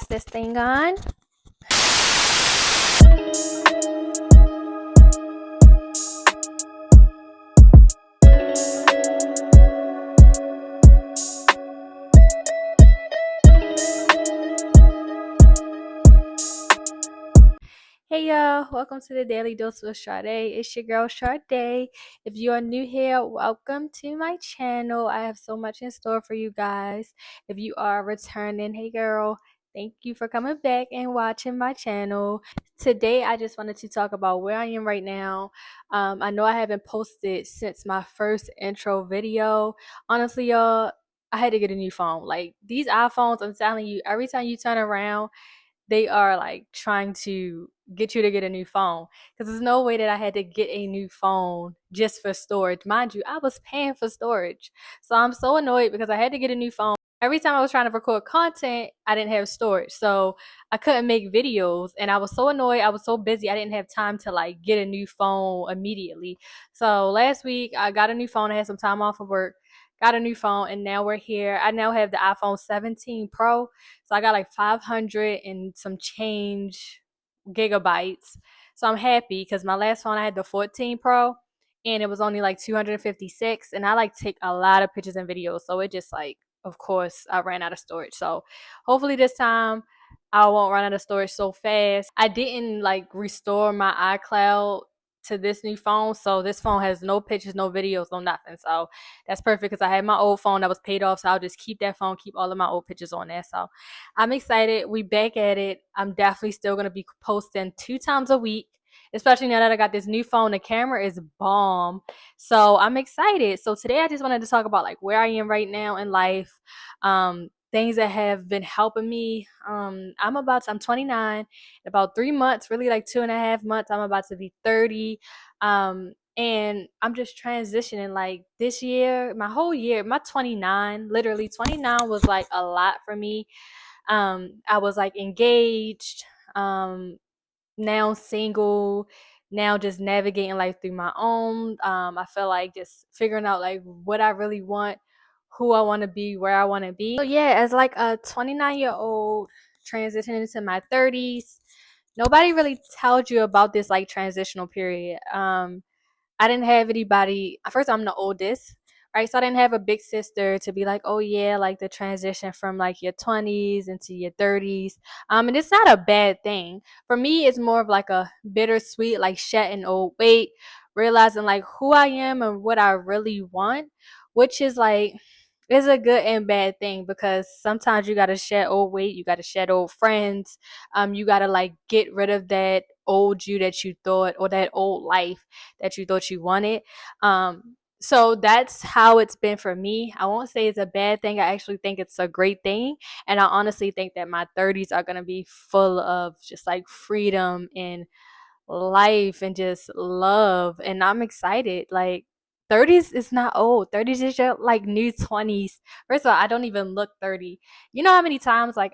this thing on. Hey y'all, welcome to the Daily Dose with Sade. It's your girl Sade. If you are new here, welcome to my channel. I have so much in store for you guys. If you are returning, hey girl, thank you for coming back and watching my channel. Today, I just wanted to talk about where I am right now. I know I haven't posted since my first intro video. Honestly, y'all, I had to get a new phone. Like these iPhones, I'm telling you, every time you turn around, they are like trying to get you to get a new phone, because there's no way that I had to get a new phone just for storage. Mind you, I was paying for storage. So I'm so annoyed because I had to get a new phone. Every time I was trying to record content, I didn't have storage. So I couldn't make videos and I was so annoyed. I was so busy. I didn't have time to like get a new phone immediately. So last week I got a new phone. I had some time off of work, got a new phone, and now we're here. I now have the iPhone 17 Pro. So I got like 500 and some change gigabytes. So I'm happy because my last phone I had the 14 Pro and it was only like 256, and I like take a lot of pictures and videos. So it just like, of course, I ran out of storage. So hopefully this time I won't run out of storage so fast. I didn't like restore my iCloud to this new phone, so this phone has no pictures, no videos, no nothing. So that's perfect because I had my old phone that was paid off, so I'll just keep that phone, keep all of my old pictures on there. So I'm excited. We back at it. I'm definitely still gonna be posting 2 times a week, especially now that I got this new phone. The camera is bomb, so I'm excited. So today I just wanted to talk about like where I am right now in life, things that have been helping me. I'm 29. In about 3 months, really like 2.5 months, I'm about to be 30. And I'm just transitioning. Like this year, my whole year, my 29, literally 29 was like a lot for me. I was like engaged, um, now single, now just navigating life through my own. I feel like just figuring out like what I really want, who I want to be, where I want to be. So yeah, as like a 29-year-old transitioning into my 30s, nobody really tells you about this like transitional period. I didn't have anybody. First, I'm the oldest, right? So I didn't have a big sister to be like, oh yeah, like the transition from like your 20s into your 30s. And it's not a bad thing. For me, it's more of like a bittersweet, like shedding old weight, realizing like who I am and what I really want, which is like, it's a good and bad thing, because sometimes you gotta shed old weight, you gotta shed old friends, you gotta like get rid of that old you that you thought, or that old life that you thought you wanted. So that's how it's been for me. I won't say it's a bad thing. I actually think it's a great thing. And I honestly think that my 30s are going to be full of just like freedom and life and just love. And I'm excited. Like, 30s is not old. 30s is your like new 20s. First of all, I don't even look 30. You know how many times like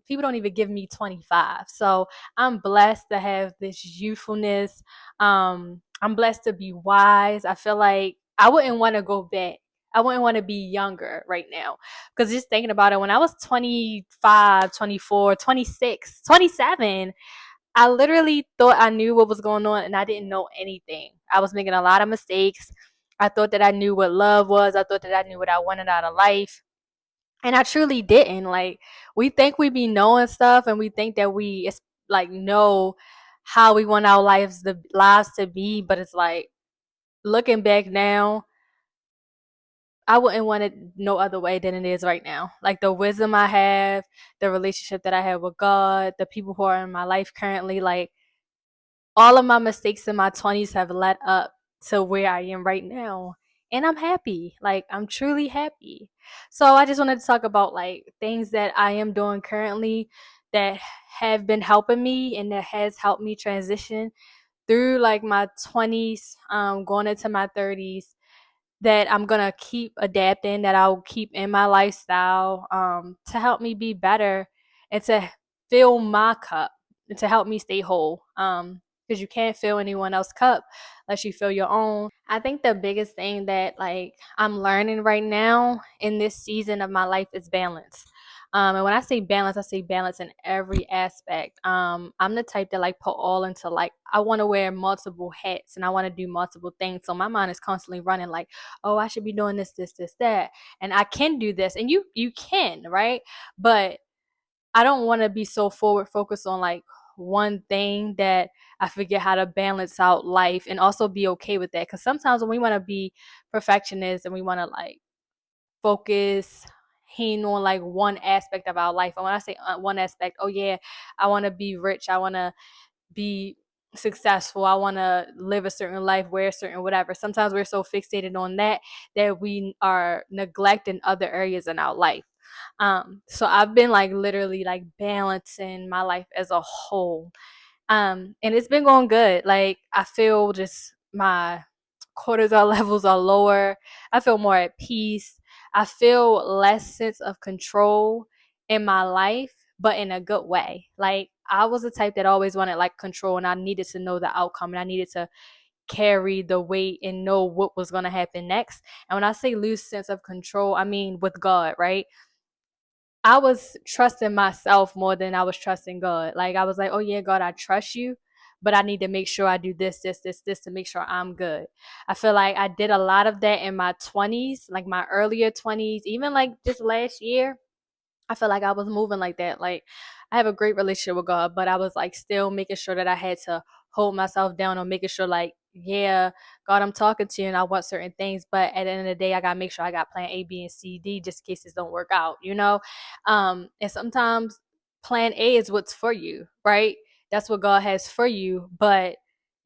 people don't even give me 25. So I'm blessed to have this youthfulness. I'm blessed to be wise. I feel like I wouldn't want to go back. I wouldn't want to be younger right now, because just thinking about it, when I was 25, 24, 26, 27, I literally thought I knew what was going on and I didn't know anything. I was making a lot of mistakes. I thought that I knew what love was. I thought that I knew what I wanted out of life. And I truly didn't. Like, we think we be knowing stuff, and we think that we like know how we want our lives to be, but it's like, looking back now, I wouldn't want it no other way than it is right now. Like the wisdom I have, the relationship that I have with God, the people who are in my life currently, like all of my mistakes in my 20s have led up to where I am right now. And I'm happy. Like, I'm truly happy. So I just wanted to talk about like things that I am doing currently that have been helping me and that has helped me transition through like my 20s, going into my 30s, that I'm gonna keep adapting, that I'll keep in my lifestyle, to help me be better and to fill my cup and to help me stay whole. Because you can't fill anyone else's cup unless you fill your own. I think the biggest thing that like I'm learning right now in this season of my life is balance. And when I say balance in every aspect. I'm the type that like put all into like I want to wear multiple hats and I want to do multiple things. So my mind is constantly running like, oh, I should be doing this, that, and I can do this, and you can, right? But I don't want to be so forward focused on like one thing that I forget how to balance out life and also be okay with that. Because sometimes when we want to be perfectionists and we want to like focus in on like one aspect of our life. And when I say one aspect, oh yeah, I want to be rich. I want to be successful. I want to live a certain life, wear a certain whatever. Sometimes we're so fixated on that that we are neglecting other areas in our life. So I've been like literally like balancing my life as a whole. And it's been going good. Like I feel just my cortisol levels are lower. I feel more at peace. I feel less sense of control in my life, but in a good way. Like I was the type that always wanted like control and I needed to know the outcome and I needed to carry the weight and know what was going to happen next. And when I say lose sense of control, I mean with God, right? I was trusting myself more than I was trusting God. Like I was like, "Oh yeah, God, I trust you, but I need to make sure I do this to make sure I'm good." I feel like I did a lot of that in my 20s, like my earlier 20s, even like this last year. I feel like I was moving like that. Like I have a great relationship with God, but I was like still making sure that I had to hold myself down on making sure like, yeah, God, I'm talking to you and I want certain things, but at the end of the day, I gotta make sure I got plan A, B, and C, D just in case this don't work out, you know? And sometimes plan A is what's for you, right? That's what God has for you, but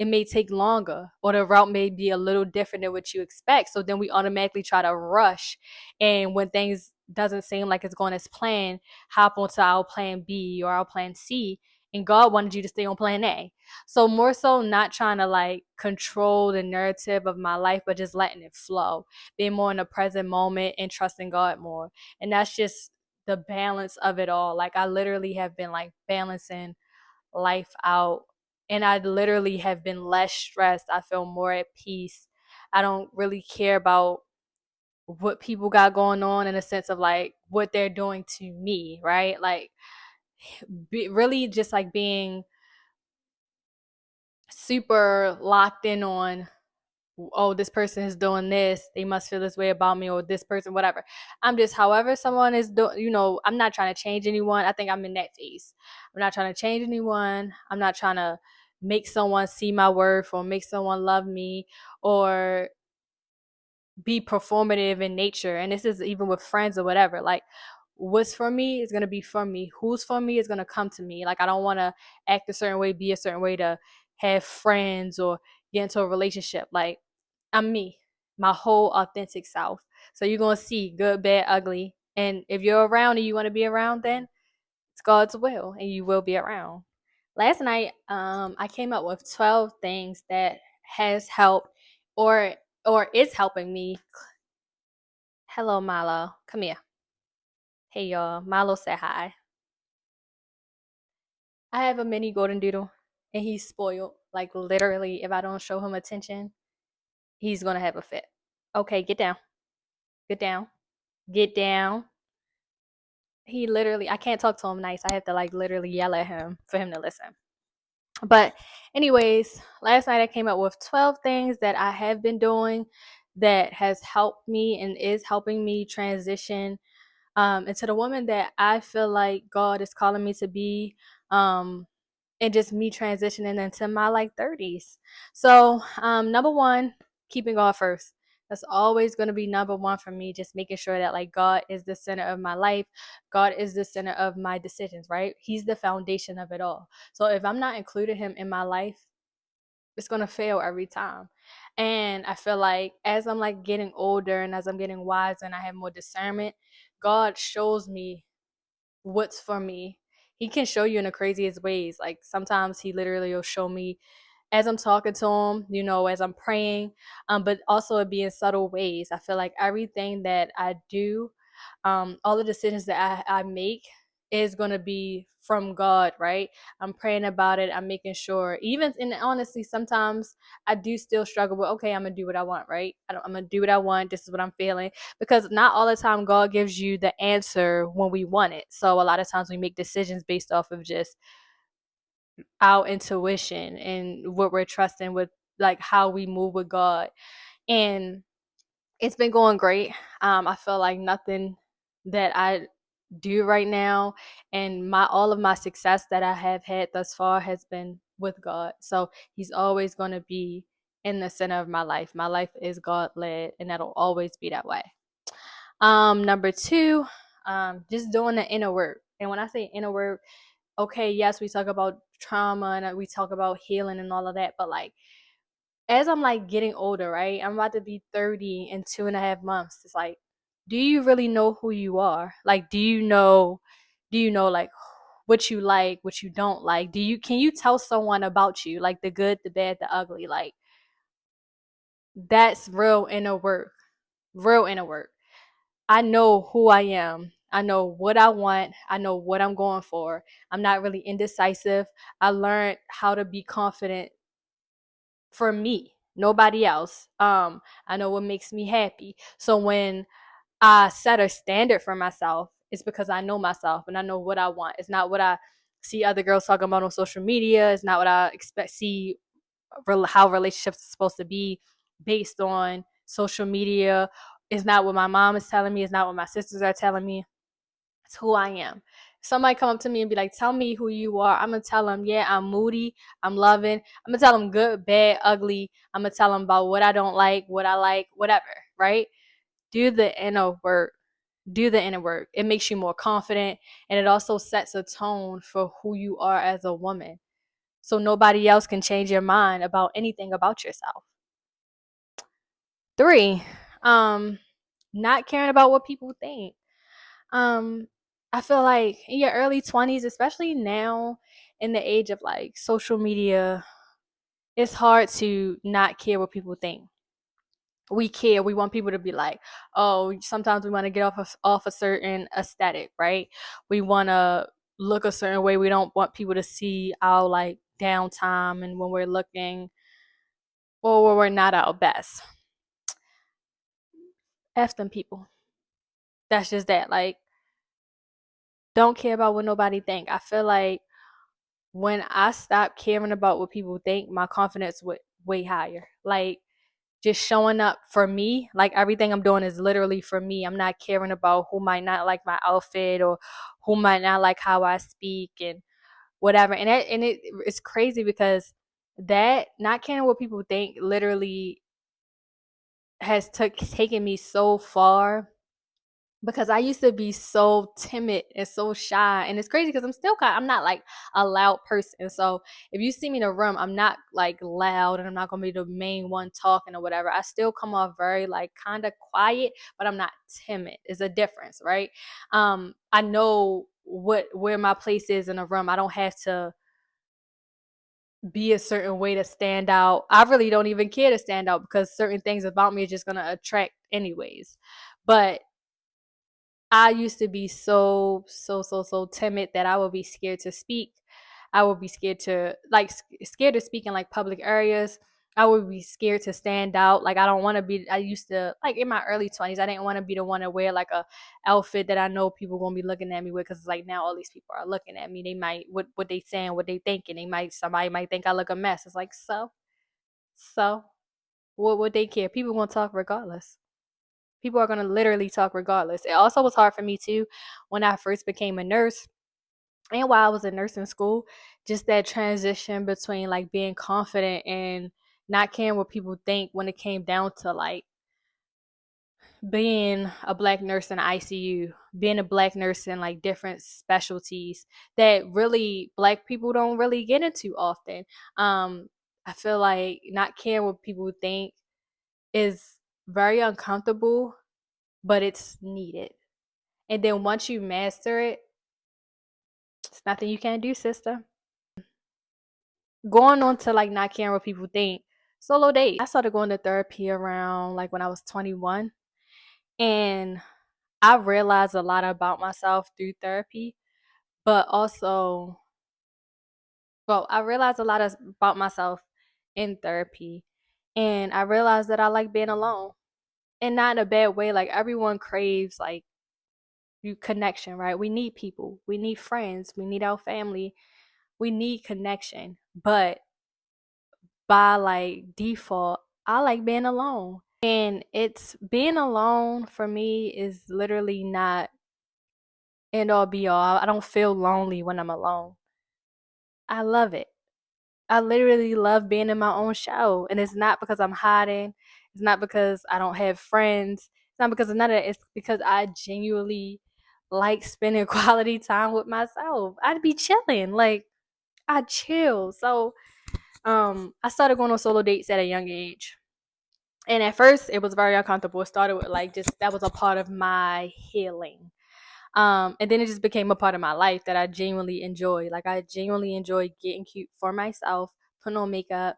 it may take longer or the route may be a little different than what you expect. So then we automatically try to rush, and when things doesn't seem like it's going as planned, hop onto our plan B or our plan C, and God wanted you to stay on plan A. So more so not trying to like control the narrative of my life, but just letting it flow, being more in the present moment and trusting God more. And that's just the balance of it all. Like I literally have been like balancing life out, and I literally have been less stressed. I feel more at peace. I don't really care about what people got going on in a sense of like what they're doing to me, right? Like really just like being super locked in on, oh, this person is doing this, they must feel this way about me, or this person, whatever. I'm just, however someone is doing, I'm not trying to change anyone. I think I'm in that phase. I'm not trying to change anyone. I'm not trying to make someone see my worth or make someone love me or be performative in nature. And this is even with friends or whatever. Like what's for me is gonna be for me. Who's for me is gonna come to me. Like I don't wanna act a certain way, be a certain way to have friends or get into a relationship. Like I'm me, my whole authentic self. So you're gonna see good, bad, ugly. And if you're around and you wanna be around, then it's God's will and you will be around. Last night, I came up with 12 things that has helped or is helping me. Hello, Milo. Come here. Hey, y'all. Milo said hi. I have a mini golden doodle, and he's spoiled. Like, literally, if I don't show him attention, he's gonna have a fit. Okay, get down. Get down. Get down. He literally, I can't talk to him nice. I have to, like, literally yell at him for him to listen. But, anyways, last night I came up with 12 things that I have been doing that has helped me and is helping me transition and to the woman that I feel like God is calling me to be, um, and just me transitioning into my like 30s. So, number one, keeping God first. That's always going to be number one for me, just making sure that like God is the center of my life. God is the center of my decisions, right? He's the foundation of it all. So if I'm not including him in my life, it's going to fail every time. And I feel like as I'm like getting older and as I'm getting wiser and I have more discernment, God shows me what's for me. He can show you in the craziest ways. Like sometimes he literally will show me as I'm talking to him, as I'm praying, but also it be in subtle ways. I feel like everything that I do, all the decisions that I make, is going to be from God, right? I'm praying about it. I'm making sure, even, and honestly, sometimes I do still struggle with, okay, I'm going to do what I want, right? I'm going to do what I want. This is what I'm feeling. Because not all the time God gives you the answer when we want it. So a lot of times we make decisions based off of just our intuition and what we're trusting with, like how we move with God. And it's been going great. I feel like nothing that I do right now and my all of my success that I have had thus far has been with God. So he's always going to be in the center of my life. My life is God led, and that'll always be that way. Number two, just doing the inner work. And when I say inner work, okay, yes, we talk about trauma and we talk about healing and all of that, but like as I'm like getting older, right? I'm about to be 30 in 2.5 months. It's like, do you really know who you are? Like, do you know like what you like, what you don't like? Can you tell someone about you, like the good, the bad, the ugly? Like, that's real inner work. Real inner work. I know who I am. I know what I want. I know what I'm going for. I'm not really indecisive. I learned how to be confident for me, nobody else. I know what makes me happy. So when I set a standard for myself, it's because I know myself and I know what I want. It's not what I see other girls talking about on social media. It's not what I expect see how relationships are supposed to be based on social media. It's not what my mom is telling me. It's not what my sisters are telling me. It's who I am. Somebody come up to me and be like, tell me who you are. I'm going to tell them, yeah, I'm moody. I'm loving. I'm going to tell them good, bad, ugly. I'm going to tell them about what I don't like, what I like, whatever, right? Do the inner work. Do the inner work. It makes you more confident, and it also sets a tone for who you are as a woman. So nobody else can change your mind about anything about yourself. 3, not caring about what people think. Um, I feel like in your early 20s, especially now in the age of like social media, it's hard to not care what people think. We care. We want people to be like, oh, sometimes we want to get off a certain aesthetic, right? We want to look a certain way. We don't want people to see our like downtime and when we're looking or when we're not our best. F them people. That's just that. Like, don't care about what nobody think. I feel like when I stopped caring about what people think, my confidence went way higher. Like, just showing up for me, like everything I'm doing is literally for me. I'm not caring about who might not like my outfit or who might not like how I speak and whatever. It's crazy because that not caring what people think literally has taken me so far, because I used to be so timid and so shy. And it's crazy because I'm not like a loud person. So if you see me in a room, I'm not like loud and I'm not going to be the main one talking or whatever. I still come off very like kind of quiet, but I'm not timid. It's a difference, right? I know where my place is in a room. I don't have to be a certain way to stand out. I really don't even care to stand out because certain things about me are just going to attract anyways. But I used to be so timid that I would be scared to speak. I would be scared to scared to speak in like public areas. I would be scared to stand out. Like I don't want to be. I used to like in my early 20s. I didn't want to be the one to wear like a outfit that I know people gonna be looking at me with, because like now all these people are looking at me. They might what they saying, what they thinking. Somebody might think I look a mess. It's like so what would they care? People gonna talk regardless. People are going to literally talk regardless. It also was hard for me too when I first became a nurse and while I was in nursing school, just that transition between like being confident and not caring what people think when it came down to like being a black nurse in ICU, being a black nurse in like different specialties that really black people don't really get into often. I feel like not caring what people think is very uncomfortable, but it's needed. And then once you master it, it's nothing you can't do, sister. Going on to like not caring what people think, solo date. I started going to therapy around like when I was 21. And I realized a lot about myself through therapy. But also, well, I realized a lot about myself in therapy. And I realized that I like being alone. And not in a bad way. Like everyone craves like you connection, right? We need people. We need friends. We need our family. We need connection. But by like default, I like being alone. And it's being alone for me is literally not end all be all. I don't feel lonely when I'm alone. I love it. I literally love being in my own show. And it's not because I'm hiding. It's not because I don't have friends. It's not because of none of that. It's because I genuinely like spending quality time with myself. I'd be chilling. Like I chill. So I started going on solo dates at a young age. And at first it was very uncomfortable. It started with like just that was a part of my healing. And then it just became a part of my life that I genuinely enjoy. Like I genuinely enjoy getting cute for myself, putting on makeup,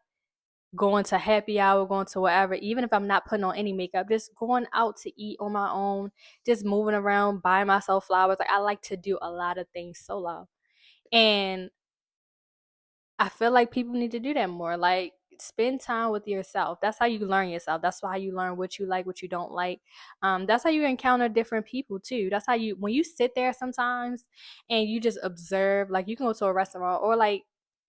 going to happy hour, going to wherever, even if I'm not putting on any makeup, just going out to eat on my own, just moving around, buying myself flowers. Like I like to do a lot of things solo. And I feel like people need to do that more. Like spend time with yourself. That's how you learn yourself. That's how you learn what you like, what you don't like. That's how you encounter different people too. That's how you when you sit there sometimes and you just observe. Like you can go to a restaurant or like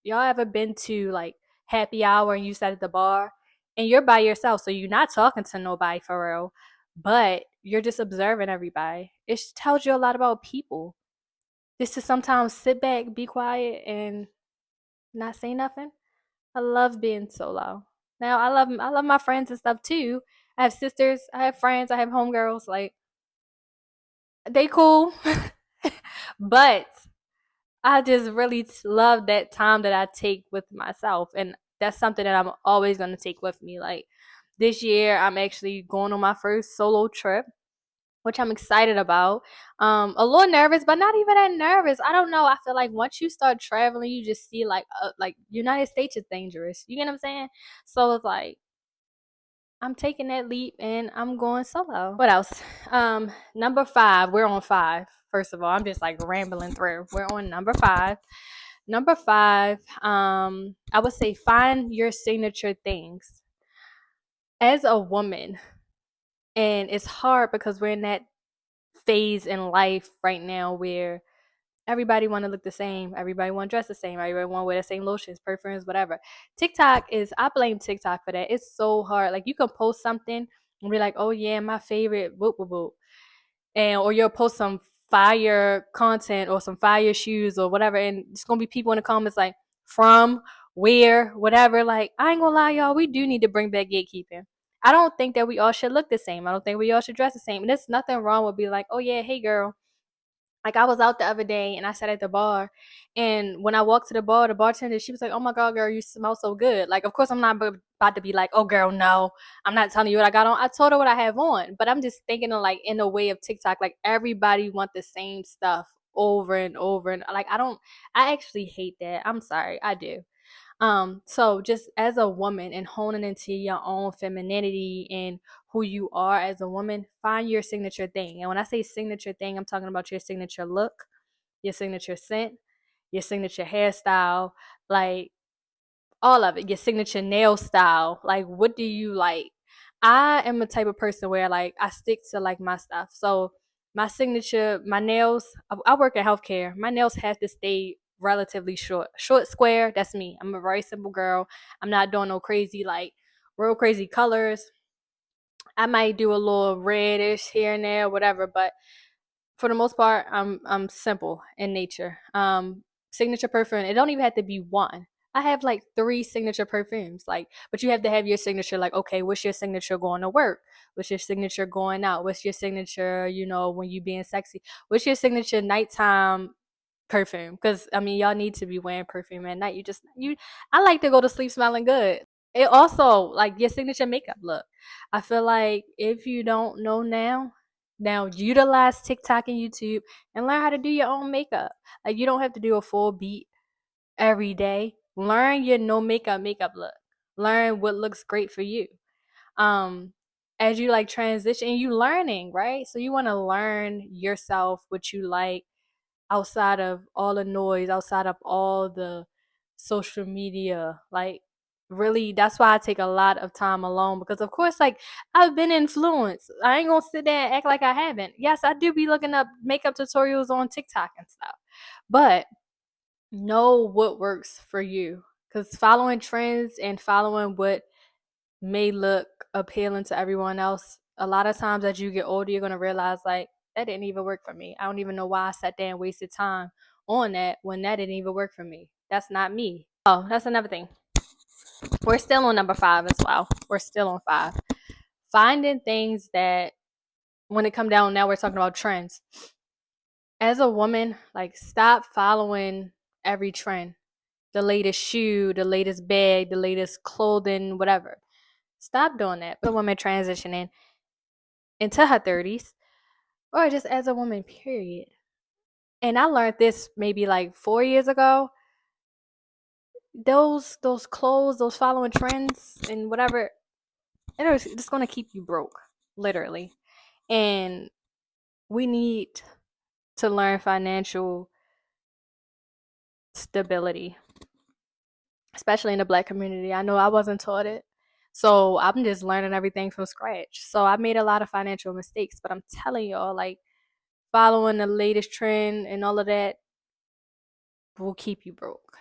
y'all ever been to like happy hour and you sat at the bar and you're by yourself, so you're not talking to nobody for real, but you're just observing everybody. It tells you a lot about people. Just to sometimes sit back, be quiet, and not say nothing. I love being solo. Now I love my friends and stuff too. I have sisters, I have friends, I have homegirls. Like they cool, but I just really love that time that I take with myself, and that's something that I'm always gonna take with me. Like this year, I'm actually going on my first solo trip, which I'm excited about. A little nervous, but not even that nervous. I don't know. I feel like once you start traveling, you just see like United States is dangerous. You get what I'm saying? So it's like I'm taking that leap and I'm going solo. What else? Number 5. We're on 5. First of all, I'm just like rambling through. We're on number 5. Number 5, I would say find your signature things. As a woman, and it's hard because we're in that phase in life right now where everybody want to look the same, everybody want to dress the same, everybody want to wear the same lotions, perfumes, whatever. TikTok is I blame TikTok for that. It's so hard. Like you can post something and be like, oh yeah, my favorite whoop whoop whoop, and or you'll post some fire content or some fire shoes or whatever, and it's gonna be people in the comments like from where whatever. Like I ain't gonna lie, y'all, we do need to bring back gatekeeping. I don't think that we all should look the same. I don't think we all should dress the same. And there's nothing wrong with being like, oh yeah, hey girl, like I was out the other day and I sat at the bar, and when I walked to the bar, the bartender, she was like, "Oh my god, girl, you smell so good." Like, of course, I'm not about to be like, "Oh, girl, no, I'm not telling you what I got on." I told her what I have on, but I'm just thinking of like in the way of TikTok, like everybody want the same stuff over and over, and like I don't, I actually hate that. I'm sorry, I do. So just as a woman and honing into your own femininity and who you are as a woman, find your signature thing. And when I say signature thing, I'm talking about your signature look, your signature scent, your signature hairstyle, like all of it, your signature nail style. Like, what do you like? I am the type of person where like I stick to like my stuff. So my signature, my nails. I work in healthcare. My nails have to stay relatively short, short, square. That's me. I'm a very simple girl. I'm not doing no crazy like real crazy colors. I might do a little reddish here and there, whatever, but for the most part, I'm simple in nature. Signature perfume. It don't even have to be one. I have like 3 signature perfumes. Like, but you have to have your signature. Like, okay, what's your signature going to work? What's your signature going out? What's your signature? You know, when you being sexy. What's your signature nighttime perfume? Because I mean, y'all need to be wearing perfume at night. You. I like to go to sleep smelling good. It also like your signature makeup look. I feel like if you don't know now utilize TikTok and YouTube and learn how to do your own makeup. Like you don't have to do a full beat every day. Learn your no makeup look. Learn what looks great for you. Um as you like transition, you learning, right? So you want to learn yourself, what you like, outside of all the noise, outside of all the social media. Like, really, that's why I take a lot of time alone, because of course, like, I've been influenced. I ain't gonna sit there and act like I haven't. Yes, I do be looking up makeup tutorials on TikTok and stuff, but know what works for you, because following trends and following what may look appealing to everyone else, a lot of times as you get older, you're going to realize, like, that didn't even work for me. I don't even know why I sat there and wasted time on that when that didn't even work for me. That's not me. Oh, that's another thing. We're still on number 5 as well. We're still on 5. Finding things that, when it come down, now we're talking about trends. As a woman, like, stop following every trend. The latest shoe, the latest bag, the latest clothing, whatever. Stop doing that. The woman transitioning into her 30s, or just as a woman, period. And I learned this maybe like 4 years ago. Those clothes, those following trends and whatever, it's just gonna keep you broke, literally. And we need to learn financial stability, especially in the Black community. I know I wasn't taught it. So I'm just learning everything from scratch. So I made a lot of financial mistakes, but I'm telling y'all, like, following the latest trend and all of that will keep you broke.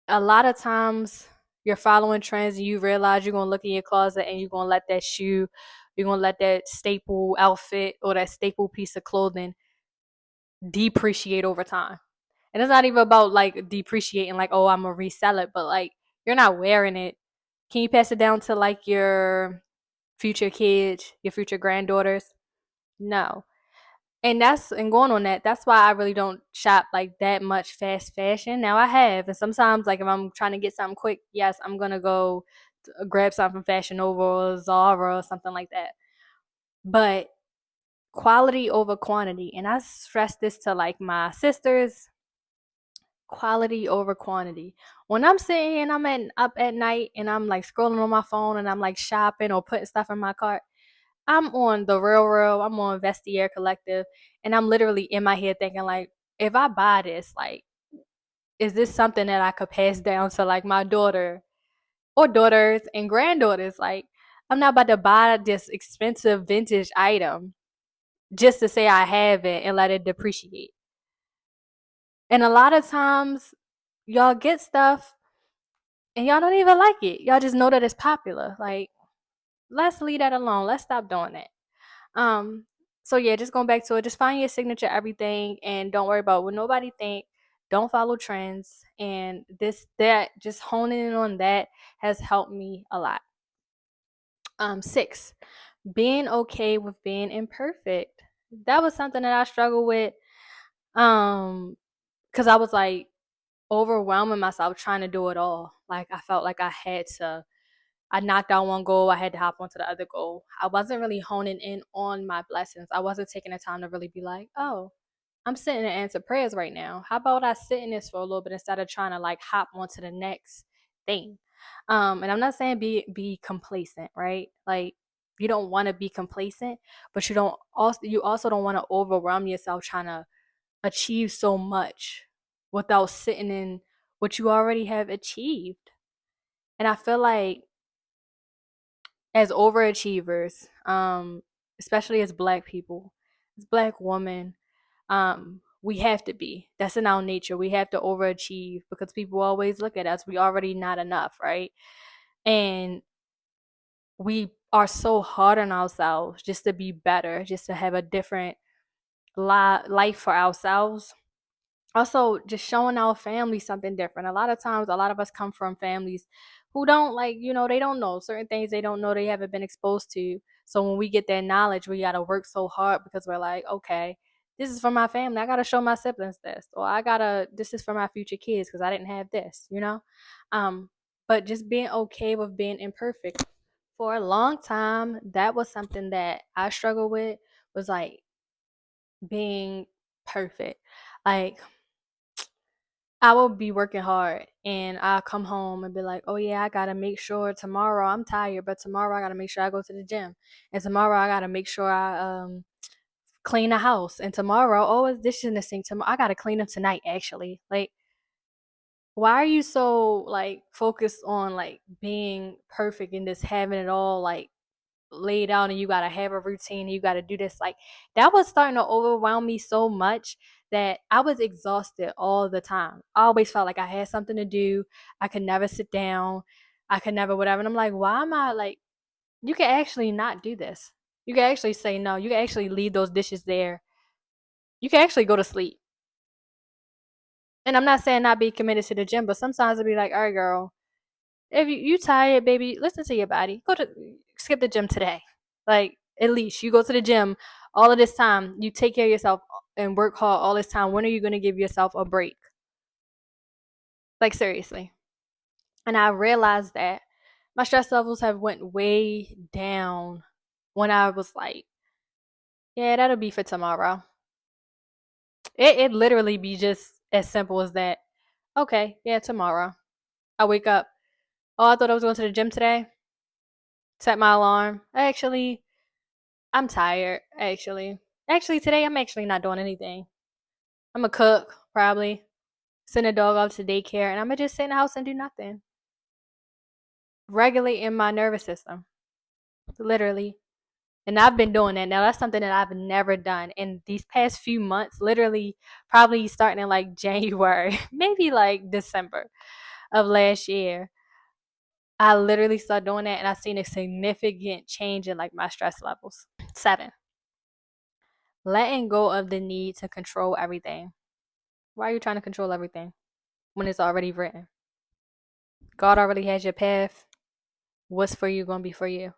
A lot of times you're following trends and you realize you're going to look in your closet and you're going to let that shoe, you're going to let that staple outfit or that staple piece of clothing depreciate over time. And it's not even about like depreciating, like, oh, I'm going to resell it, but like, you're not wearing it. Can you pass it down to like your future kids, your future granddaughters? No. And going on that, that's why I really don't shop like that much fast fashion. Now I have, and sometimes, like, if I'm trying to get something quick, yes, I'm gonna go grab something from Fashion Nova or Zara or something like that. But quality over quantity, and I stress this to like my sisters: quality over quantity. When I'm sitting here and up at night and I'm like scrolling on my phone and I'm like shopping or putting stuff in my cart, I'm on the Real, I'm on Vestiaire Collective, and I'm literally in my head thinking, like, if I buy this, like, is this something that I could pass down to like my daughter or daughters and granddaughters? Like, I'm not about to buy this expensive vintage item just to say I have it and let it depreciate. And a lot of times y'all get stuff and y'all don't even like it. Y'all just know that it's popular. Like, let's leave that alone. Let's stop doing that. Um, so yeah, just going back to it, just find your signature everything and don't worry about what nobody think. Don't follow trends. And just honing in on that has helped me a lot. 6, being okay with being imperfect. That was something that I struggled with. Because I was like overwhelming myself trying to do it all. Like, I felt like I knocked out one goal, I had to hop onto the other goal. I wasn't really honing in on my blessings. I wasn't taking the time to really be like, oh, I'm sitting and answer prayers right now. How about I sit in this for a little bit instead of trying to like hop onto the next thing? And I'm not saying be complacent, right? Like, you don't want to be complacent, but you also don't want to overwhelm yourself trying to achieve so much without sitting in what you already have achieved. And I feel like as overachievers, especially as Black people, as Black women, we have to be. That's in our nature. We have to overachieve because people always look at us. We already not enough, right? And we are so hard on ourselves just to be better, just to have a different life for ourselves. Also, just showing our family something different. A lot of times, a lot of us come from families who don't, like, they don't know certain things, they don't know, they haven't been exposed to. So when we get that knowledge, we got to work so hard because we're like, okay, this is for my family, I got to show my siblings this, or this is for my future kids because I didn't have this. But just being okay with being imperfect. For a long time, that was something that I struggled with, was like being perfect. Like, I will be working hard and I'll come home and be like, oh yeah, I gotta make sure tomorrow, I'm tired, but tomorrow I gotta make sure I go to the gym. And tomorrow I gotta make sure I clean the house, and tomorrow, oh, it's dishes in the sink. Tomorrow, I gotta clean them tonight. Actually, like, why are you so like focused on like being perfect and just having it all like laid out, and you gotta have a routine, and you gotta do this? Like, that was starting to overwhelm me so much that I was exhausted all the time. I always felt like I had something to do. I could never sit down. I could never whatever. And I'm like, why am I like, you can actually not do this. You can actually say no. You can actually leave those dishes there. You can actually go to sleep. And I'm not saying not be committed to the gym, but sometimes I'll be like, all right, girl, if you tired, baby, listen to your body. Go to skip the gym today. Like, at least you go to the gym all of this time. You take care of yourself and work hard all this time. When are you going to give yourself a break? Like, seriously. And I realized that my stress levels have went way down when I was like, yeah, that'll be for tomorrow. It literally be just as simple as that. Okay, yeah, tomorrow. I wake up. Oh, I thought I was going to the gym today. Set my alarm. Actually, I'm tired. Actually, today I'm actually not doing anything. I'm gonna cook probably. Send a dog off to daycare, and I'm gonna just sit in the house and do nothing. Regulating my nervous system, literally. And I've been doing that now. That's something that I've never done in these past few months. Literally, probably starting in like January, maybe like December of last year. I literally started doing that, and I've seen a significant change in like my stress levels. 7, letting go of the need to control everything. Why are you trying to control everything when it's already written? God already has your path. What's for you gonna be for you?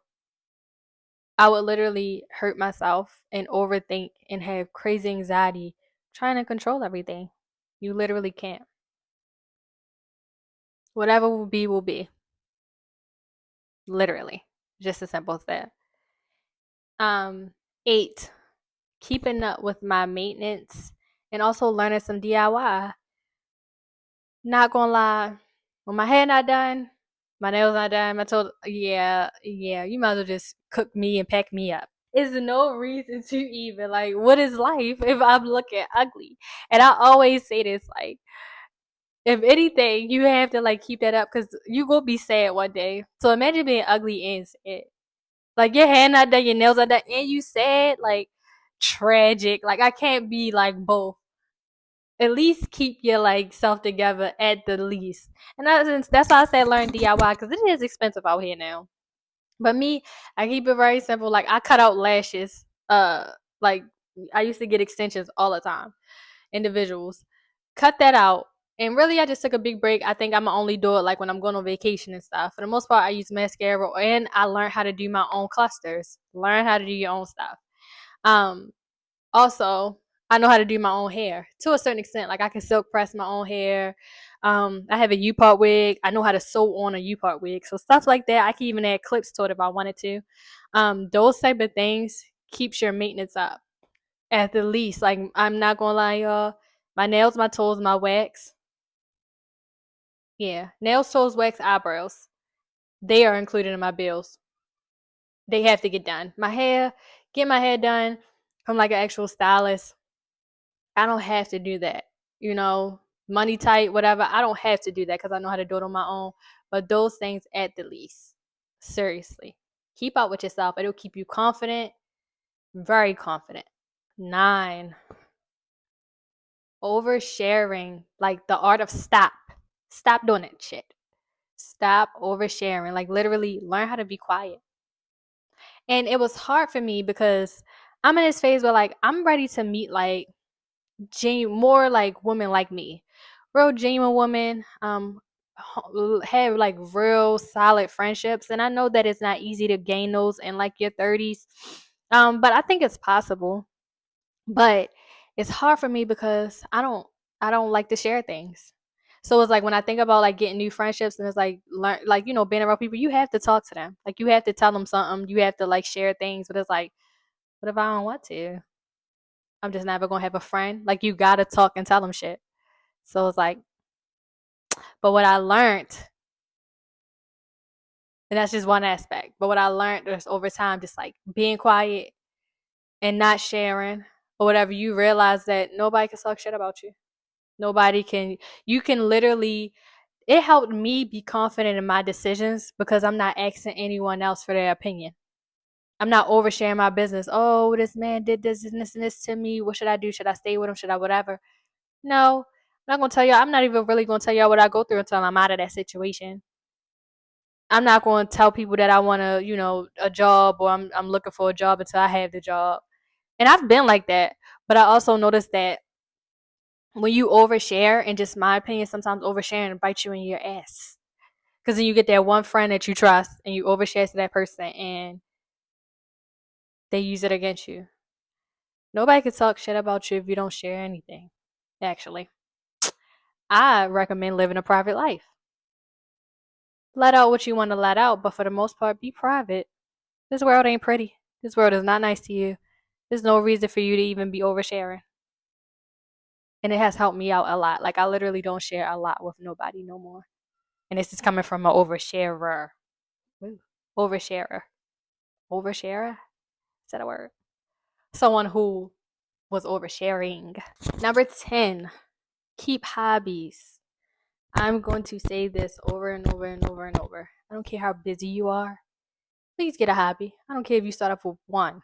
I would literally hurt myself and overthink and have crazy anxiety trying to control everything. You literally can't. Whatever will be, will be. Literally. Just as simple as that. 8, keeping up with my maintenance and also learning some DIY. Not gonna lie, when my hair not done, my nails not done, I told, yeah, you might as well just cook me and pack me up. Is no reason to even like, what is life if I'm looking ugly? And I always say this, like, if anything, you have to like keep that up because you gonna be sad one day. So imagine being ugly and sad. Like, your hair not done, your nails not done, and you sad, like, tragic. Like, I can't be like both. At least keep your like self together at the least. And that's why I said learn DIY, because it is expensive out here now. But me, I keep it very simple. Like, I cut out lashes. Like, I used to get extensions all the time. Individuals, cut that out. And really, I just took a big break. I think I'm gonna only do it like when I'm going on vacation and stuff. For the most part, I use mascara, and I learned how to do my own clusters. Learn how to do your own stuff. Um, Also, I know how to do my own hair to a certain extent. Like, I can silk press my own hair. I have a U-part wig. I know how to sew on a U-part wig. So stuff like that, I can even add clips to it if I wanted to. Those type of things keeps your maintenance up at the least. Like, I'm not gonna lie, y'all. My nails, my toes, my wax. Yeah, nails, toes, wax, eyebrows. They are included in my bills. They have to get done. My hair, get my hair done from like an actual stylist. I don't have to do that. You know, money tight, whatever. I don't have to do that because I know how to do it on my own. But those things at the least. Seriously. Keep up with yourself. It'll keep you confident. Very confident. 9, oversharing. Like, the art of stop. Stop doing that shit. Stop oversharing. Like, literally learn how to be quiet. And it was hard for me because I'm in this phase where like I'm ready to meet like more like women like me, real genuine women, have like real solid friendships. And I know that it's not easy to gain those in like your 30s, but I think it's possible. But it's hard for me because I don't like to share things. So it's like when I think about like getting new friendships, and it's like learn, like, being around people, you have to talk to them, like you have to tell them something, you have to like share things. But it's like, what if I don't want to? I'm just never gonna have a friend. Like, you gotta talk and tell them shit. So it's like, but what I learned, and that's just one aspect, but what I learned is over time, just like being quiet and not sharing. or whatever, you realize that nobody can talk shit about you. Nobody can. You can literally. It helped me be confident in my decisions because I'm not asking anyone else for their opinion. I'm not oversharing my business. Oh, this man did this and this and this to me. What should I do? Should I stay with him? Should I whatever? No, I'm not gonna tell y'all. I'm not even really gonna tell y'all what I go through until I'm out of that situation. I'm not gonna tell people that I want a job, or I'm looking for a job until I have the job. And I've been like that, but I also noticed that when you overshare, and just my opinion, sometimes oversharing bites you in your ass. Because then you get that one friend that you trust, and you overshare to that person, and they use it against you. Nobody can talk shit about you if you don't share anything. Actually, I recommend living a private life. Let out what you want to let out, but for the most part, be private. This world ain't pretty. This world is not nice to you. There's no reason for you to even be oversharing. And it has helped me out a lot. Like, I literally don't share a lot with nobody no more. And this is coming from an oversharer. Ooh. Oversharer. Oversharer? Is that a word? Someone who was oversharing. Number 10, keep hobbies. I'm going to say this over and over and over and over. I don't care how busy you are. Please get a hobby. I don't care if you start off with one.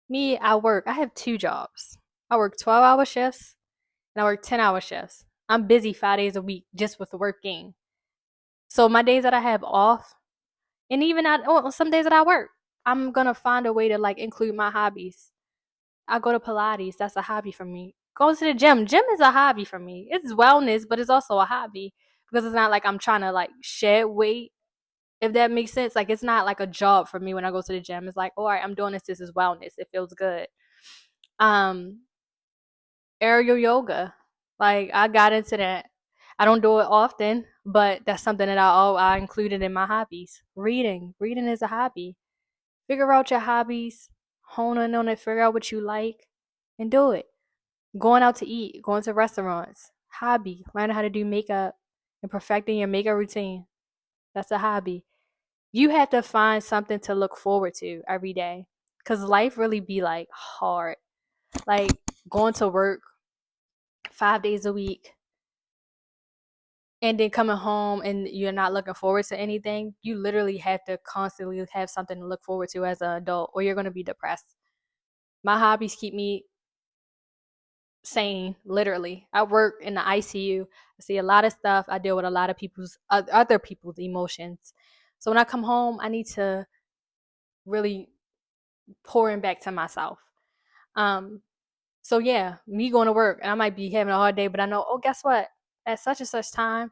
Me, I have 2 jobs. I work 12-hour shifts and I work 10-hour shifts. I'm busy 5 days a week just with working. So my days that I have off, and even some days that I work, I'm gonna find a way to like include my hobbies. I go to Pilates. That's a hobby for me. Go to the gym. Gym is a hobby for me. It's wellness, but it's also a hobby because it's not like I'm trying to like shed weight. If that makes sense, like it's not like a job for me when I go to the gym. It's like, all right, I'm doing this. This is wellness. It feels good. Um, Aerial yoga. Like I got into that. I don't do it often, but that's something that I included in my hobbies. Reading. Reading is a hobby. Figure out your hobbies, hone in on it, figure out what you like, and do it. Going out to eat, going to restaurants, hobby. Learning how to do makeup and perfecting your makeup routine. That's a hobby. You have to find something to look forward to every day. Cause life really be like hard. Like going to work 5 days a week and then coming home and you're not looking forward to anything. You literally have to constantly have something to look forward to as an adult, or you're gonna be depressed. My hobbies keep me sane, literally. I work in the ICU. I see a lot of stuff. I deal with a lot of other people's emotions. So when I come home, I need to really pour in back to myself. Um, so yeah, me going to work, and I might be having a hard day, but I know, oh, guess what? At such and such time,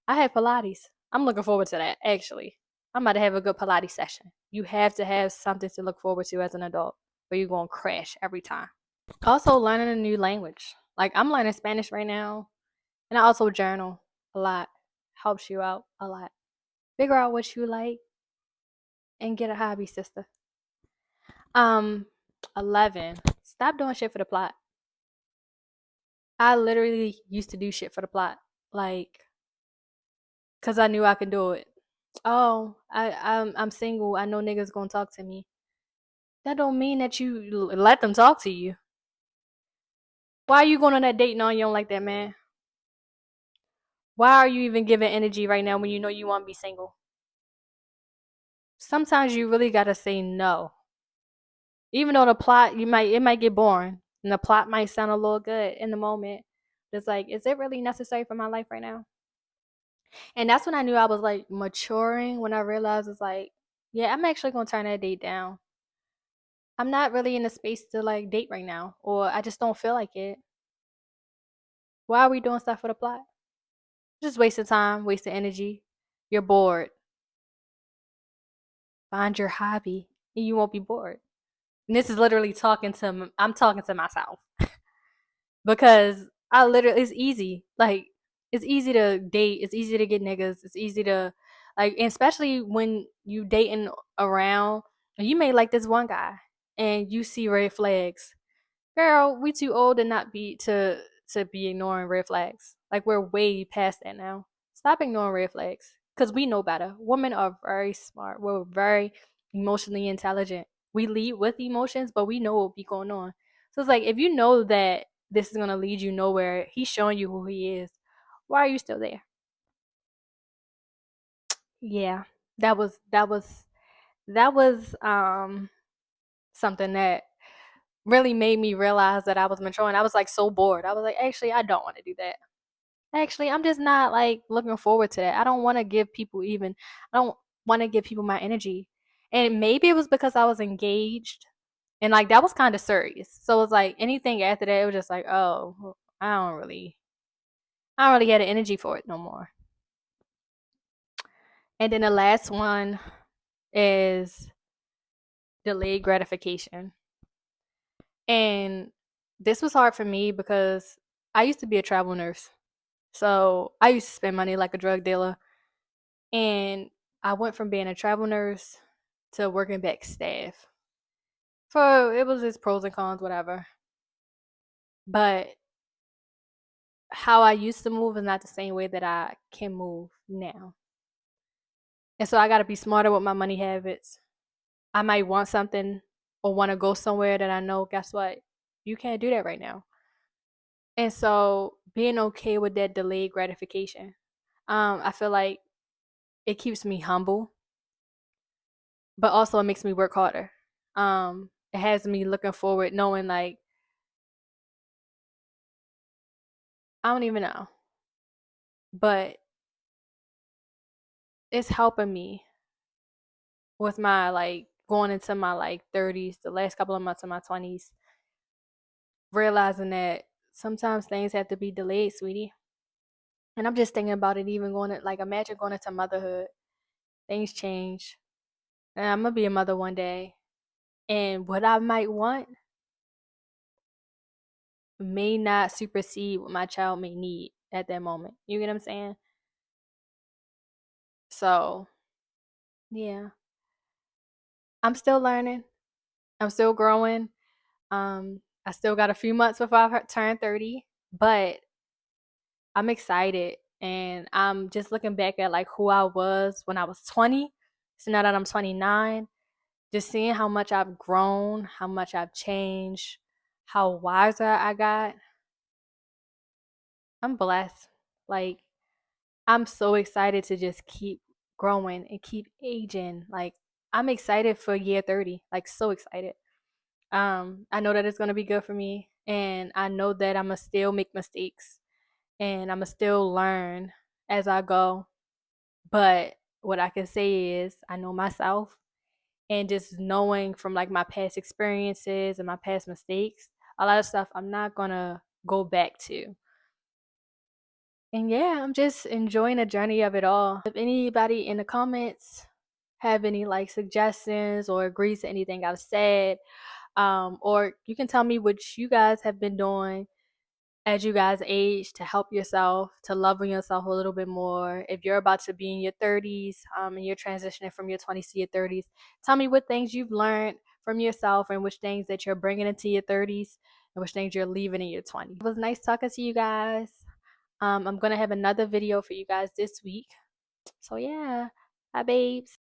I have Pilates. I'm looking forward to that, actually. I'm about to have a good Pilates session. You have to have something to look forward to as an adult, or you're going to crash every time. Also, learning a new language. Like, I'm learning Spanish right now, and I also journal a lot. Helps you out a lot. Figure out what you like and get a hobby, sister. Um, 11. Stop doing shit for the plot. I literally used to do shit for the plot, like, cause I knew I could do it. Oh, I'm single. I know niggas gonna talk to me. That don't mean that you let them talk to you. Why are you going on that date knowing you don't like that man? Why are you even giving energy right now when you know you want to be single? Sometimes you really gotta say no. Even though the plot it might get boring and the plot might sound a little good in the moment. It's like, is it really necessary for my life right now? And that's when I knew I was like maturing, when I realized it's like, yeah, I'm actually gonna turn that date down. I'm not really in a space to like date right now, or I just don't feel like it. Why are we doing stuff for the plot? Just wasting time, wasting energy. You're bored. Find your hobby and you won't be bored. And this is literally I'm talking to myself because I literally, it's easy. Like, it's easy to date. It's easy to get niggas. It's easy to, like, and especially when you dating around, you may like this one guy and you see red flags. Girl, we too old to not be to be ignoring red flags. Like, we're way past that now. Stop ignoring red flags because we know better. Women are very smart. We're very emotionally intelligent. We lead with emotions, but we know what be going on. So it's like, if you know that this is gonna lead you nowhere, he's showing you who he is. Why are you still there? Yeah, that was something that really made me realize that I was maturing. I was like so bored. I was like, actually, I don't want to do that. Actually, I'm just not like looking forward to that. I don't want to give people even, I don't want to give people my energy. And maybe it was because I was engaged and like that was kind of serious. So it was like anything after that, it was just like, oh, I don't really have the energy for it no more. And then the last one is delayed gratification. And this was hard for me because I used to be a travel nurse. So I used to spend money like a drug dealer. And I went from being a travel nurse to working back staff. So it was just pros and cons, whatever. But how I used to move is not the same way that I can move now. And so I got to be smarter with my money habits. I might want something or want to go somewhere that I know, guess what? You can't do that right now. And so being okay with that delayed gratification, I feel like it keeps me humble, but also it makes me work harder. It has me looking forward, knowing like I don't even know, but it's helping me with my like going into my like 30s, the last couple of months of my 20s, realizing that sometimes things have to be delayed, sweetie. And I'm just thinking about it, even going to like imagine going into motherhood. Things change, and I'm gonna be a mother one day, and what I might want may not supersede what my child may need at that moment. You get what I'm saying? So yeah, I'm still learning. I'm still growing. I still got a few months before I turn 30, but I'm excited, and I'm just looking back at like who I was when I was 20. So now that I'm 29, just seeing how much I've grown, how much I've changed, how wiser I got. I'm blessed. Like I'm so excited to just keep growing and keep aging. Like I'm excited for year 30. Like so excited. I know that it's gonna be good for me, and I know that I'ma still make mistakes, and I'ma still learn as I go. But what I can say is I know myself, and just knowing from like my past experiences and my past mistakes, a lot of stuff I'm not gonna go back to. And yeah, I'm just enjoying the journey of it all. If anybody in the comments have any like suggestions or agrees to anything I've said, or you can tell me what you guys have been doing as you guys age to help yourself, to love on yourself a little bit more. If you're about to be in your 30s, and you're transitioning from your 20s to your 30s, tell me what things you've learned from yourself and which things that you're bringing into your 30s and which things you're leaving in your 20s. It was nice talking to you guys. I'm going to have another video for you guys this week. So yeah, bye babes.